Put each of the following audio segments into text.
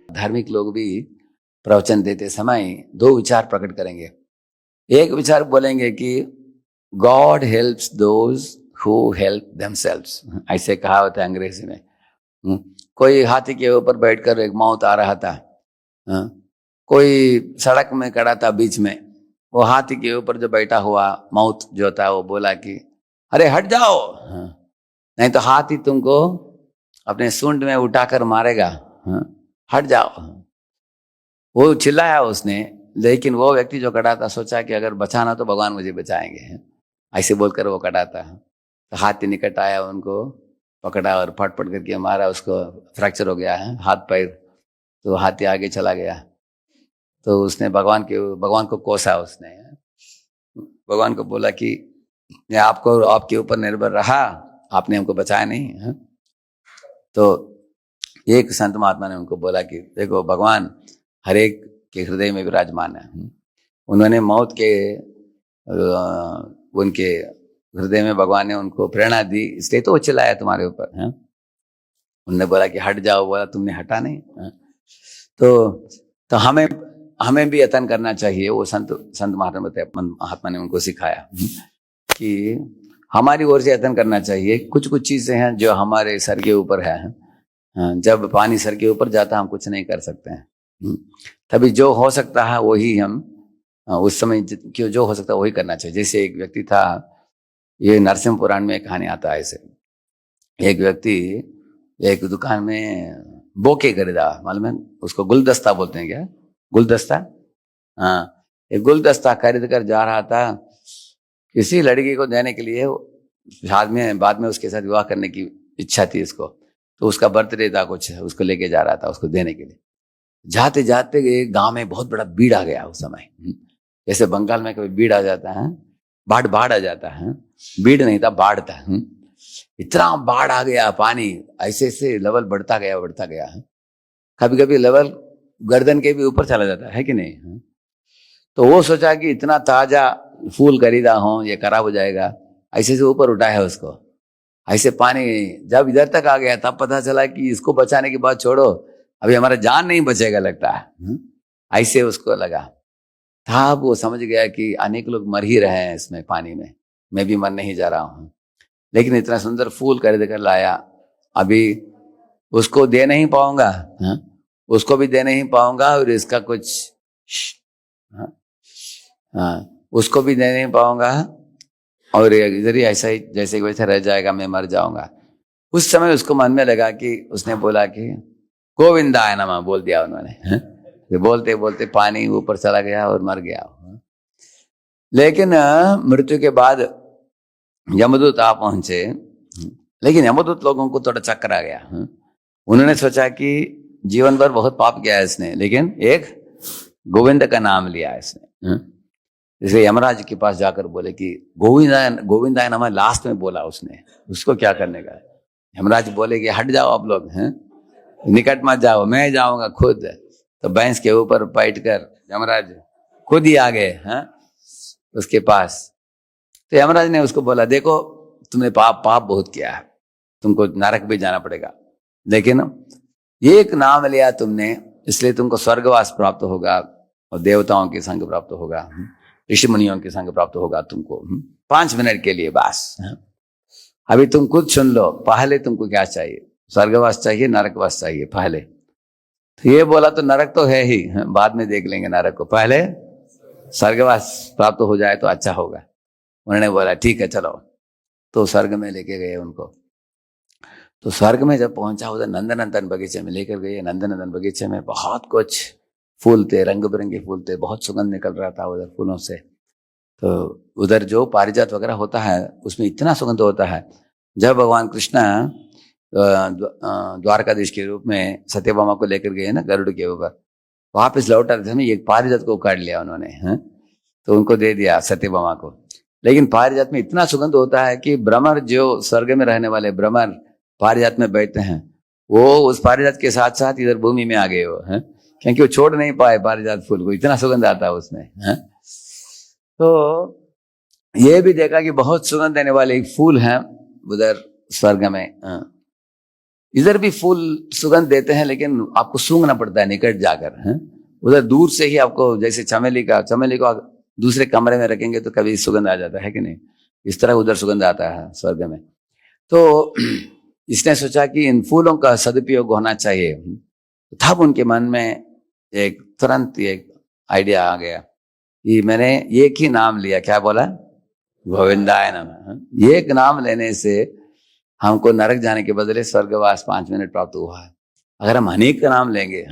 धार्मिक लोग भी प्रवचन देते समय दो विचार प्रकट करेंगे। एक विचार बोलेंगे कि God helps those who help themselves, ऐसे कहा होता है अंग्रेजी में। कोई हाथी के ऊपर बैठकर एक मौत आ रहा था, कोई सड़क में खड़ा था बीच में, वो हाथी के ऊपर जो बैठा हुआ मौत जो था वो बोला कि अरे हट जाओ, नहीं तो हाथी तुमको अपने सूंड में उठाकर मारेगा, हट जाओ। वो चिल्लाया उसने, लेकिन वो व्यक्ति जो खड़ा था सोचा कि अगर बचाना तो भगवान मुझे बचाएंगे, ऐसे बोलकर वो खड़ा था। तो हाथी निकट आया, उनको पकड़ा और फटफट करके मारा, उसको फ्रैक्चर हो गया है हाथ पैर। तो हाथी आगे चला गया। तो उसने भगवान को कोसा, उसने भगवान को बोला कि मैं आपको आपके ऊपर निर्भर रहा, आपने हमको बचाया नहीं है? तो एक संत महात्मा ने उनको बोला कि देखो भगवान हर एक के हृदय में विराजमान है। उन्होंने मौत के उनके हृदय में भगवान ने उनको प्रेरणा दी, इसलिए तो वो चिल्लाया तुम्हारे ऊपर है। उन्होंने बोला कि हट जाओ, बोला तुमने हटा नहीं है? तो हमें भी यत्न करना चाहिए। वो संत महात्मा ने उनको सिखाया कि हमारी ओर से यत्न करना चाहिए। कुछ चीजें हैं जो हमारे सर के ऊपर है, जब पानी सर के ऊपर जाता हम कुछ नहीं कर सकते हैं। तभी जो हो सकता है वही हम उस समय क्यों जो हो सकता है वही करना चाहिए। जैसे एक व्यक्ति था, ये नरसिंह पुराण में कहानी आता है। ऐसे एक व्यक्ति एक दुकान में बोके खरीदा, मालूम है उसको गुलदस्ता बोलते हैं क्या? गुलदस्ता, हाँ, एक गुलदस्ता खरीद कर जा रहा था किसी लड़की को देने के लिए। बाद में उसके साथ विवाह करने की इच्छा थी इसको, तो उसका बर्थडे था कुछ, उसको लेके जा रहा था उसको देने के लिए। जाते जाते एक गांव में बहुत बड़ा भीड़ आ गया उस समय। जैसे बंगाल में कभी भीड़ आ जाता है, बाढ़ आ जाता है, भीड़ नहीं था बाढ़ था। इतना बाढ़ आ गया, पानी ऐसे लेवल बढ़ता गया है। कभी कभी लेवल गर्दन के भी ऊपर चला जाता है कि नहीं? तो वो सोचा कि इतना ताजा फूल खरीदा हूं, ये खराब हो जाएगा, ऐसे से ऊपर उठाया उसको। ऐसे पानी जब इधर तक आ गया तब पता चला कि इसको बचाने के बाद छोड़ो, अभी हमारा जान नहीं बचेगा लगता है। ऐसे उसको लगा था। वो समझ गया कि अनेक लोग मर ही रहे हैं इसमें पानी में, मैं भी मरने ही जा रहा हूं। लेकिन इतना सुंदर फूल खरीद कर लाया, अभी उसको दे नहीं पाऊंगा, उसको भी दे नहीं पाऊंगा, और इसका कुछ उसको भी दे नहीं पाऊंगा, और इधर ही ऐसा ही जैसे वैसे रह जाएगा, मैं मर जाऊंगा। उस समय उसको मन में लगा कि उसने बोला कि गोविंदाय नमः बोल दिया उन्होंने। बोलते बोलते पानी ऊपर चला गया और मर गया। लेकिन मृत्यु के बाद यमदूत आ पहुंचे, लेकिन यमदूत लोगों को थोड़ा चक्कर आ गया। उन्होंने सोचा कि जीवन भर बहुत पाप किया है इसने, लेकिन एक गोविंद का नाम लिया है इसने। इसलिए यमराज के पास जाकर बोले कि गोविंदाय नमः लास्ट में बोला उसने, उसको क्या करने का? यमराज बोले कि हट जाओ आप लोग, निकट मत जाओ, मैं जाऊंगा खुद। तो भैंस के ऊपर बैठ कर यमराज खुद ही आ गए उसके पास। तो यमराज ने उसको बोला, देखो तुमने पाप बहुत किया है, तुमको नरक भी जाना पड़ेगा, लेकिन एक नाम लिया तुमने, इसलिए तुमको स्वर्गवास प्राप्त होगा और देवताओं के संग प्राप्त होगा, ऋषि मुनियों के संग प्राप्त होगा तुमको 5 मिनट के लिए बस। अभी तुम खुद सुन लो, पहले तुमको क्या चाहिए? स्वर्गवास चाहिए, नरकवास चाहिए पहले? तो ये बोला तो नरक तो है ही, बाद में देख लेंगे नरक को, पहले स्वर्गवास प्राप्त हो जाए तो अच्छा होगा। उन्होंने बोला ठीक है चलो। तो स्वर्ग में लेके गए उनको। तो स्वर्ग में जब पहुंचा, उधर नंदनंदन बगीचे में लेकर गए। नंदनंदन बगीचे में बहुत कुछ फूल थे, रंग बिरंगे फूल थे, बहुत सुगंध निकल रहा था उधर फूलों से। तो उधर जो पारिजात वगैरह होता है उसमें इतना सुगंध होता है। जब भगवान कृष्ण द्वारकाधीश के रूप में सत्यभामा को लेकर गए ना गरुड़ के ऊपर, वापस लौट रहे थे, एक पारिजात को काट लिया उन्होंने, तो उनको दे दिया सत्यभामा को। लेकिन पारिजात में इतना सुगंध होता है कि भ्रमर, जो स्वर्ग में रहने वाले भ्रमर पारिजात में बैठते हैं, वो उस पारिजात के साथ साथ इधर भूमि में आ गए वो, क्योंकि वो छोड़ नहीं पाए पारिजात फूल को, इतना सुगंध आता है उसमें। तो ये भी देखा कि बहुत सुगंध देने वाले एक फूल हैं उधर स्वर्ग में इधर भी फूल सुगंध देते हैं, लेकिन आपको सूंघना पड़ता है निकट जाकर, है? उधर दूर से ही आपको, जैसे चमेली को दूसरे कमरे में रखेंगे तो कभी सुगंध आ जाता है कि नहीं, इस तरह उधर सुगंध आता है स्वर्ग में। तो इसने सोचा कि इन फूलों का सदुपयोग होना चाहिए। तब उनके मन में एक तुरंत एक आइडिया आ गया कि मैंने एक ही नाम लिया, क्या बोला? गोविंदाय नमः। एक नाम लेने से हमको नरक जाने के बदले स्वर्गवास 5 मिनट प्राप्त हुआ है। अगर हम अनेक का नाम लेंगे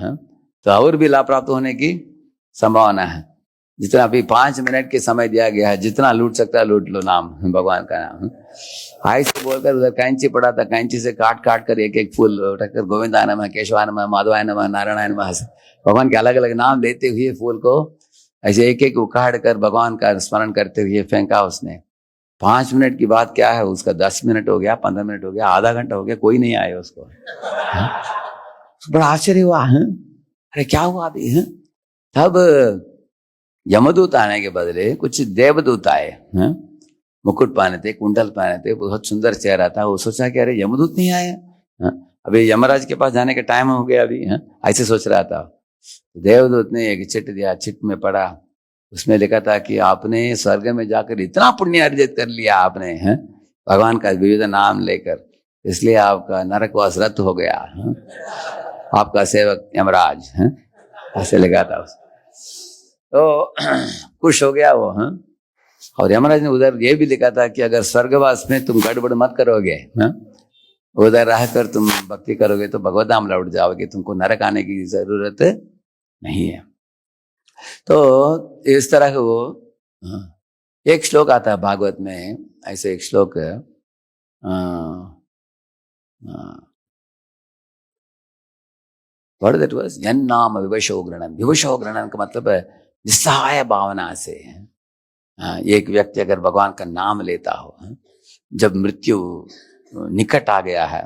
तो और भी लाभ प्राप्त होने की संभावना है। जितना अभी 5 मिनट के समय दिया गया है, जितना लूट सकता है लूट लो नाम, भगवान का नाम। ऐसे बोलकर उधर कैंची पड़ा था, कैंची से काट काट कर एक एक फूल रखकर गोविंदाय नमः, केशवाय नमः, माधवाय नमः, नारायणाय नमः, भगवान के अलग अलग नाम लेते हुए फूल को ऐसे एक एक उखाड़ कर भगवान का स्मरण करते हुए फेंका उसने। 5 मिनट की बात क्या है, उसका 10 मिनट हो गया, 15 मिनट हो गया, आधा घंटा हो गया, कोई नहीं आया उसको। बड़ा आश्चर्य हुआ, अरे क्या हुआ अभी? तब यमदूत आने के बदले कुछ देवदूत आए, मुकुट पहने थे, कुंडल पहने थे, बहुत सुंदर चेहरा था। वो सोचा कि अरे यमदूत नहीं आए, अभी यमराज के पास जाने का टाइम हो गया अभी, ऐसे सोच रहा था। देवदूत ने एक चिट दिया, चिट में पढ़ा, उसमें लिखा था कि आपने स्वर्ग में जाकर इतना पुण्य अर्जित कर लिया आपने, भगवान का विविध नाम लेकर, इसलिए आपका नरकवास रद्द हो गया, आपका सेवक यमराज, ऐसे लिखा था उसने। तो खुश हो गया वो, और यमराज ने उधर ये भी लिखा था कि अगर स्वर्गवास में तुम गड़बड़ मत करोगे, उधर रहकर तुम भक्ति करोगे तो भगवत धाम लौट जाओगे, तुमको नरक आने की जरूरत नहीं है। तो इस तरह का वो एक श्लोक आता है भागवत में, ऐसे एक श्लोक व्हाट दैट वाज, यन्नाम विवशो गृणन। विवशो गृणन का मतलब है निस्सहाय भावना से। एक व्यक्ति अगर भगवान का नाम लेता हो, जब मृत्यु निकट आ गया है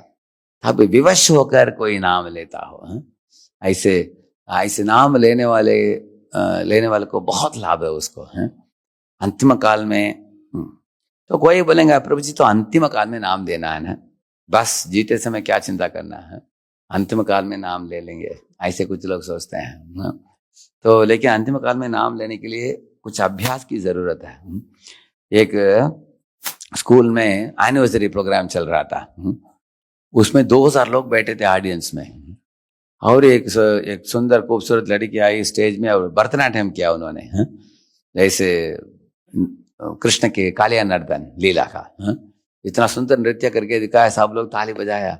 तब विवश होकर कोई नाम लेता हो, ऐसे नाम लेने वाले को बहुत लाभ है उसको, अंतिम काल में। तो कोई बोलेंगे प्रभु जी तो अंतिम काल में नाम देना है ना, बस जीते समय क्या चिंता करना है, अंतिम काल में नाम ले लेंगे, ऐसे कुछ लोग सोचते हैं। तो लेकिन अंतिम काल में नाम लेने के लिए कुछ अभ्यास की जरूरत है। एक स्कूल में एनिवर्सरी प्रोग्राम चल रहा था, उसमें 2000 लोग बैठे थे ऑडियंस में, और एक सुंदर खूबसूरत लड़की आई स्टेज में और भरतनाट्यम किया उन्होंने, जैसे कृष्ण के कालिया नर्तन लीला का, इतना सुंदर नृत्य करके दिखाया, सब लोग ताली बजाया।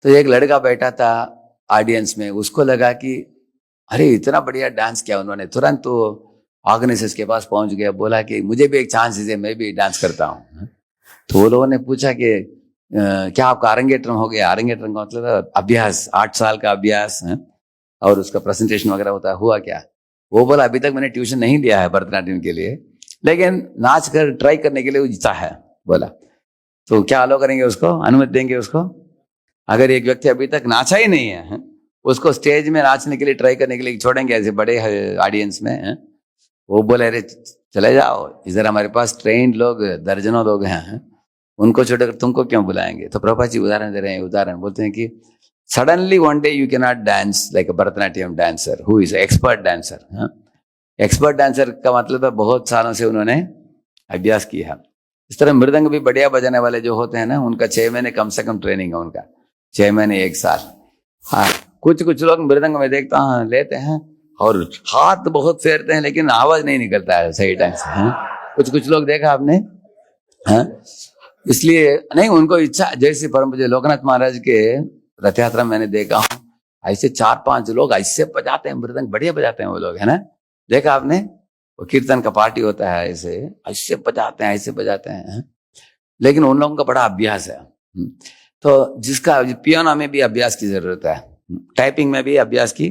तो एक लड़का बैठा था ऑडियंस में, उसको लगा कि अरे इतना बढ़िया डांस किया उन्होंने, तुरंत तो ऑर्गेनाइजर्स के पास पहुंच गया, बोला कि मुझे भी एक चांस दीजिए, मैं भी डांस करता हूँ। तो वो लोगों ने पूछा कि क्या आपका अरंगेट्रम हो गया? अरंगेट्रम का मतलब अभ्यास, 8 साल का अभ्यास है, और उसका प्रेजेंटेशन वगैरह होता है, हुआ क्या? वो बोला अभी तक मैंने ट्यूशन नहीं लिया है भरतनाट्यम के लिए, लेकिन नाच कर ट्राई करने के लिए वो जीता है। बोला तो क्या अलाउ करेंगे उसको, अनुमति देंगे उसको? अगर एक व्यक्ति अभी तक नाचा ही नहीं है, उसको स्टेज में नाचने के लिए ट्राई करने के लिए छोड़ेंगे ऐसे बड़े ऑडियंस में? वो बोले अरे चले जाओ, इधर हमारे पास ट्रेन्ड लोग दर्जनों लोग हैं, उनको छोड़कर तुमको क्यों बुलाएंगे? तो प्रभुपाद जी उदाहरण दे रहे हैं, उदाहरण बोलते हैं कि suddenly one day you can not dance like a Bharatanatyam dancer who is expert dancer. Expert dancer का मतलब है बहुत सालों से उन्होंने अभ्यास किया। इस तरह मृदंग भी बढ़िया बजाने वाले जो होते हैं ना, उनका 6 महीने कम से कम ट्रेनिंग है उनका, 6 महीने 1 साल। हाँ, कुछ लोग मृदंग में देखता हूँ लेते हैं और हाथ बहुत फेरते हैं, लेकिन आवाज नहीं निकलता है सही ढंग से। कुछ लोग देखा आपने? इसलिए नहीं, उनको इच्छा, जैसे परम पूज्य लोकनाथ महाराज के रथ यात्रा मैंने देखा हूँ, ऐसे 4-5 लोग ऐसे बजाते हैं मृदंग, बढ़िया बजाते हैं वो लोग, है ना? देखा आपने? वो कीर्तन का पार्टी होता है, ऐसे बजाते हैं, ऐसे बजाते हैं, लेकिन उन लोगों का बड़ा अभ्यास है। तो जिसका पियानो में भी अभ्यास की जरूरत है, टाइपिंग में भी अभ्यास की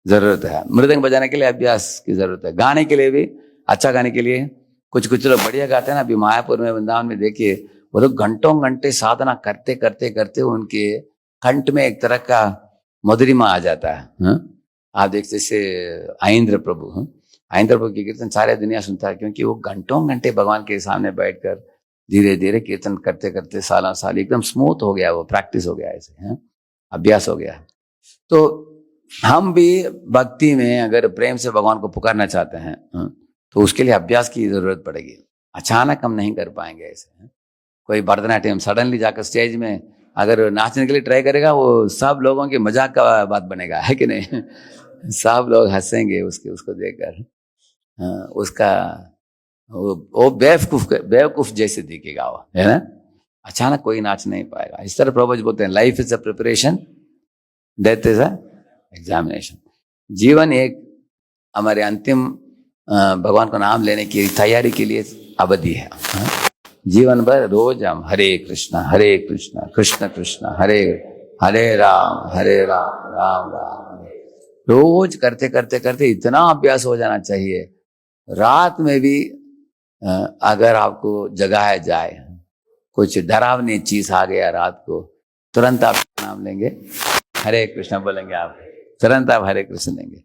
जरूरत है, मृदंग बजाने के लिए अभ्यास की जरूरत है, गाने के लिए भी, अच्छा गाने के लिए कुछ लोग बढ़िया गाते हैं ना। अभी मायापुर में, वृंदावन में देखिए, वो लोग घंटों घंटे साधना करते करते करते उनके कंठ में एक तरह का मधुरिमा आ जाता है। आप देखते जैसे आइंद्र प्रभु की कीर्तन सारे दुनिया सुनता है, क्योंकि वो घंटों घंटे भगवान के सामने बैठकर धीरे धीरे कीर्तन करते करते सालों साल एकदम स्मूथ हो गया, वो प्रैक्टिस हो गया ऐसे, है अभ्यास हो गया। तो हम भी भक्ति में अगर प्रेम से भगवान को पुकारना चाहते हैं तो उसके लिए अभ्यास की जरूरत पड़ेगी। अचानक हम नहीं कर पाएंगे ऐसे। कोई भरतनाट्यम सडनली जाकर स्टेज में अगर नाचने के लिए ट्राई करेगा, वो सब लोगों के मजाक का बात बनेगा, है कि नहीं? सब लोग हंसेंगे उसको देखकर। उसका वो बेवकूफ जैसे दिखेगा वो, है ना? अचानक कोई नाच नहीं पाएगा। इस तरह प्रभु जी बोलते हैं, life is a preparation, death is a examination. जीवन एक हमारे अंतिम भगवान का नाम लेने की तैयारी के लिए अवधि है। जीवन भर रोज हम हरे कृष्णा कृष्ण कृष्ण हरे हरे राम राम राम रोज करते करते करते इतना अभ्यास हो जाना चाहिए। रात में भी अगर आपको जगाया जाए, कुछ डरावनी चीज आ गया रात को, तुरंत आप नाम लेंगे, हरे कृष्ण बोलेंगे, आप तुरंत आप हरे कृष्ण लेंगे।